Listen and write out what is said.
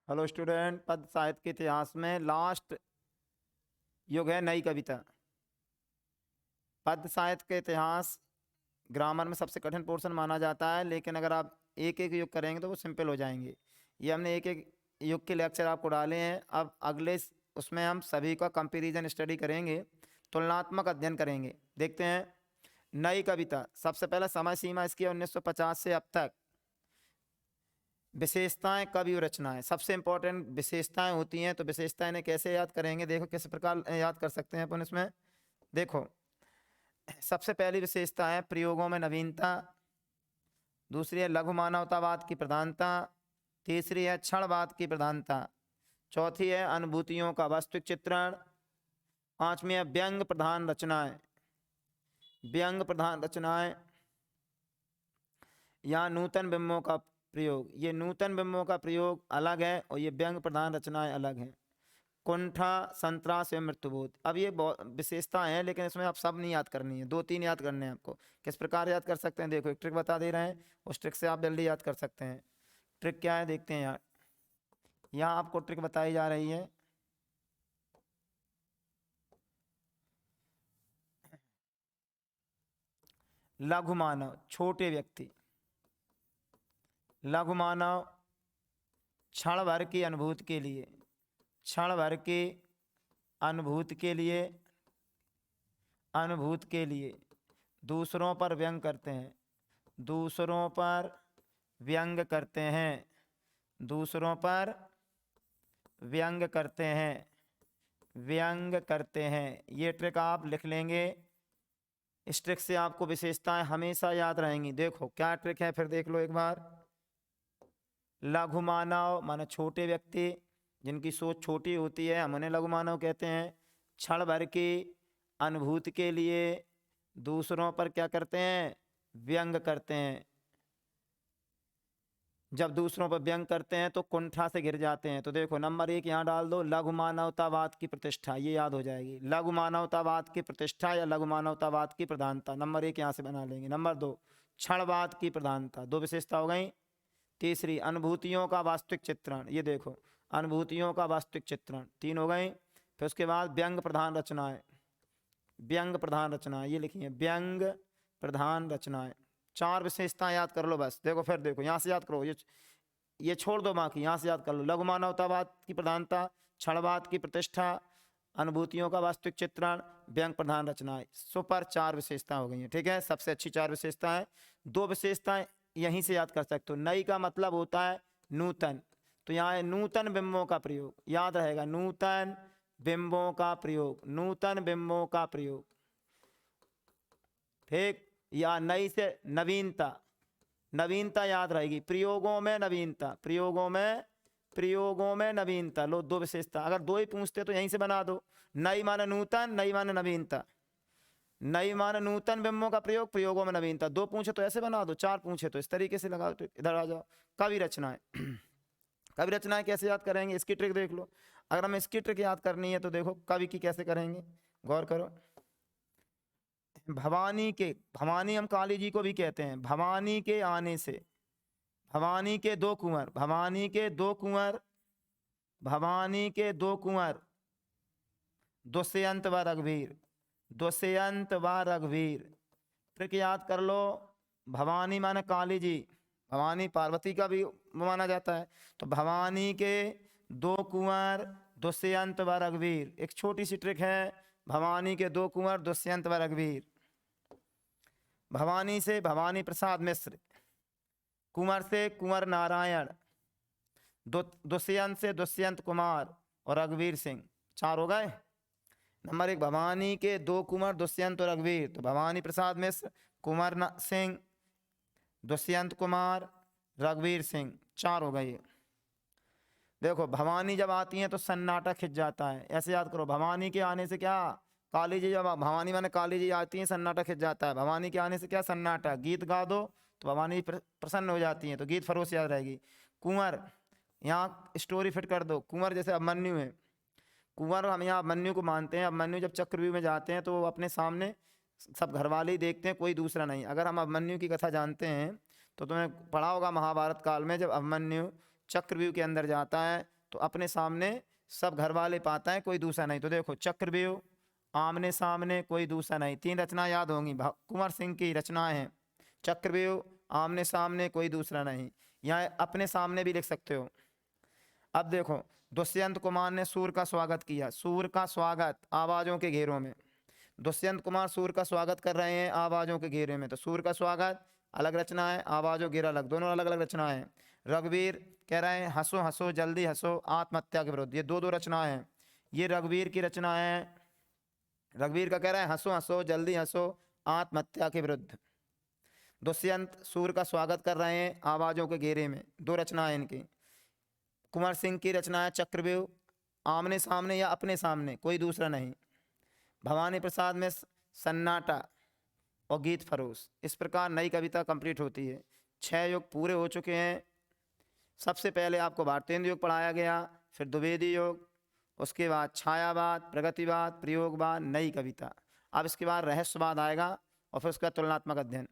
Hello student, पद साहित्य के इतिहास में लास्ट युग है नई कविता। पद साहित्य के इतिहास ग्रामर में सबसे कठिन पोर्शन माना जाता है, लेकिन अगर आप एक एक युग करेंगे तो वो सिंपल हो जाएंगे। ये हमने एक एक युग के लेक्चर आपको डाले हैं। अब उसमें हम सभी का कंपैरिजन स्टडी करेंगे, तुलनात्मक अध्ययन करेंगे। देखते हैं नई कविता। सबसे पहले समय सीमा इसकी 1950 से अब तक। विशेषताएं, कवि और रचनाएं, सबसे इंपॉर्टेंट विशेषताएं होती हैं। तो विशेषताएं इन्हें कैसे याद करेंगे, देखो किस प्रकार याद कर सकते हैं अपन इसमें। देखो, सबसे पहली विशेषता है प्रयोगों में नवीनता। दूसरी है लघु मानवतावाद की प्रधानता। तीसरी है क्षणवाद की प्रधानता। चौथी है अनुभूतियों का वास्तविक चित्रण। पांचवी है व्यंग प्रधान रचनाएं। व्यंग प्रधान रचनाएं या नूतन बिंबों का प्रयोग। ये नूतन बिंबों का प्रयोग अलग है और ये व्यंग प्रधान रचनाएं अलग हैं। कुंठा, संतरास एवं मृत्युबोध। अब ये बहुत विशेषता है, लेकिन इसमें आप सब नहीं याद करनी है, दो तीन याद करने हैं आपको। किस प्रकार याद कर सकते हैं, देखो एक ट्रिक बता दे रहे हैं, उस ट्रिक से आप जल्दी याद कर सकते हैं। ट्रिक क्या है देखते हैं यार। यहाँ आपको ट्रिक बताई जा रही है। लघु मानव, छोटे व्यक्ति। लघु मानव क्षण भर की अनुभूति के लिए, क्षण भर की अनुभूति के लिए, अनुभूति के लिए दूसरों पर व्यंग करते हैं। दूसरों पर व्यंग करते हैं। दूसरों पर व्यंग करते हैं। व्यंग करते हैं। ये ट्रिक आप लिख लेंगे। इस ट्रिक से आपको विशेषताएं हमेशा याद रहेंगी। देखो क्या ट्रिक है, फिर देख लो एक बार। लघु मानव माने छोटे व्यक्ति, जिनकी सोच छोटी होती है, हम उन्हें लघु मानव कहते हैं। क्षण भर की अनुभूति के लिए दूसरों पर क्या करते हैं, व्यंग करते हैं। जब दूसरों पर व्यंग करते हैं तो कुंठा से गिर जाते हैं। तो देखो नंबर 1 यहाँ डाल दो, लघु मानवतावाद की प्रतिष्ठा, ये याद हो जाएगी। लघु मानवतावाद की प्रतिष्ठा या लघु मानवतावाद की प्रधानता, नंबर 1 यहाँ से बना लेंगे। नंबर 2 क्षणवाद की प्रधानता, दो विशेषता हो गई। तीसरी अनुभूतियों का वास्तविक चित्रण, ये देखो अनुभूतियों का वास्तविक चित्रण, 3 हो गई। फिर उसके बाद व्यंग प्रधान रचनाएं। व्यंग प्रधान रचनाएं ये लिखी है, व्यंग प्रधान रचनाएं। 4 विशेषताएं याद कर लो बस। देखो फिर देखो यहाँ से याद करो, ये छोड़ दो बाकी, यहाँ से याद कर लो। लघु मानवतावाद की प्रधानता, क्षणवाद की प्रतिष्ठा, अनुभूतियों का वास्तविक चित्रण, व्यंग प्रधान रचनाएं। सुपर 4 विशेषता हो गई हैं। ठीक है, सबसे अच्छी 4 विशेषताएं। 2 विशेषताएं यहीं से याद कर सकते हो। नई का मतलब होता है नूतन, तो यहाँ है नूतन बिंबों का प्रयोग, याद रहेगा नूतन बिंबों का प्रयोग, नूतन बिंबों का प्रयोग। ठीक, या नई से नवीनता, नवीनता याद रहेगी। प्रयोगों में नवीनता, प्रयोगों में नवीनता। लो 2 विशेषता, अगर 2 ही पूछते तो यहीं से बना दो। नई माने नूतन, नई माने नवीनता। नई माने नूतन बिंबों का प्रयोग, प्रयोगों में नवीनता। 2 पूछे तो ऐसे बना दो, 4 पूछे तो इस तरीके से लगा दो। इधर आ जाओ, कवि रचनाएं। कवि रचनाएं कैसे याद करेंगे, इसकी ट्रिक देख लो। अगर हमें इसकी ट्रिक याद करनी है तो देखो कवि की कैसे करेंगे, गौर करो। भवानी के, भवानी हम काली जी को भी कहते हैं। भवानी के आने से, भवानी के 2 कुंवर, भवानी के 2 कुंवर, भवानी के 2 कुंवर, दुष्यंत व रघुवीर, दुष्यंत व रघुवीर। ट्रिक याद कर लो। भवानी माने काली जी, भवानी पार्वती का भी माना जाता है। तो भवानी के 2 कुंवर, दुष्यंत व रघुवीर। एक छोटी सी ट्रिक है, भवानी के 2 कुंवर, दुष्यंत व रघुवीर। भवानी से भवानी प्रसाद मिश्र, कुंवर से कुंवर नारायण, दुष्यंत से दुष्यंत कुमार और रघुवीर सिंह। 4 हो गए। नंबर 1 भवानी के 2 कुंवर, दुष्यंत और रघुवीर, तो भवानी प्रसाद मिश्र, कुंवर सिंह, दुष्यंत कुमार, रघुवीर सिंह। 4 हो गए। देखो भवानी जब आती हैं तो सन्नाटा खिंच जाता है, ऐसे याद करो। भवानी के आने से क्या, काली जी जब, भवानी माने काली जी आती हैं, सन्नाटा खिंच जाता है। भवानी के आने से क्या, सन्नाटा। गीत गा दो तो भवानी प्रसन्न हो जाती हैं, तो गीत फरोश याद रहेगी। कुंवर, यहाँ स्टोरी फिट कर दो। कुंवर जैसे अभिमन्यु है, कुंवर हम यहाँ अभिमन्यु को मानते हैं। अभिमन्यु जब चक्रव्यूह में जाते हैं तो वो अपने सामने सब घर वाले ही देखते हैं, कोई दूसरा नहीं। अगर हम अभिमन्यु की कथा जानते हैं तो तुम्हें पढ़ा होगा महाभारत काल में, जब अभिमन्यु चक्रव्यूह के अंदर जाता है तो अपने सामने सब घर वाले पाता है, कोई दूसरा नहीं। तो देखो चक्रव्यूह, आमने सामने, कोई दूसरा नहीं, 3 रचना याद होंगी, कुंवर सिंह की रचनाएं हैं। चक्रव्यूह, आमने सामने, कोई दूसरा नहीं। यहाँ अपने सामने भी लिख सकते हो। अब देखो दुष्यंत कुमार ने सूर का स्वागत किया, सूर का स्वागत आवाजों के घेरों में, दुष्यंत कुमार सूर का स्वागत कर रहे हैं आवाजों के घेरे में, तो सूर का स्वागत अलग रचना है, आवाजों घेरा अलग, दोनों अलग अलग रचनाएं हैं। रघुवीर कह रहे हैं हंसो हंसो जल्दी हंसो आत्महत्या के विरुद्ध, ये दो दो रचनाएं हैं। ये रघुवीर की रचना है, रघुवीर का कह रहा है हंसो हंसो जल्दी हंसो आत्महत्या के विरुद्ध। दुष्यंत सूर का स्वागत कर रहे हैं आवाजों के घेरे में, दो रचनाएं इनकी। कुंवर सिंह की रचना है चक्रव्यूह, आमने सामने या अपने सामने, कोई दूसरा नहीं। भवानी प्रसाद में सन्नाटा और गीत फरोश। इस प्रकार नई कविता कंप्लीट होती है। 6 योग पूरे हो चुके हैं। सबसे पहले आपको भारतेंदु योग पढ़ाया गया, फिर द्विवेदी योग, उसके बाद छायावाद, प्रगतिवाद, प्रयोगवाद, नई कविता। अब इसके बाद रहस्यवाद आएगा और फिर उसका तुलनात्मक अध्ययन।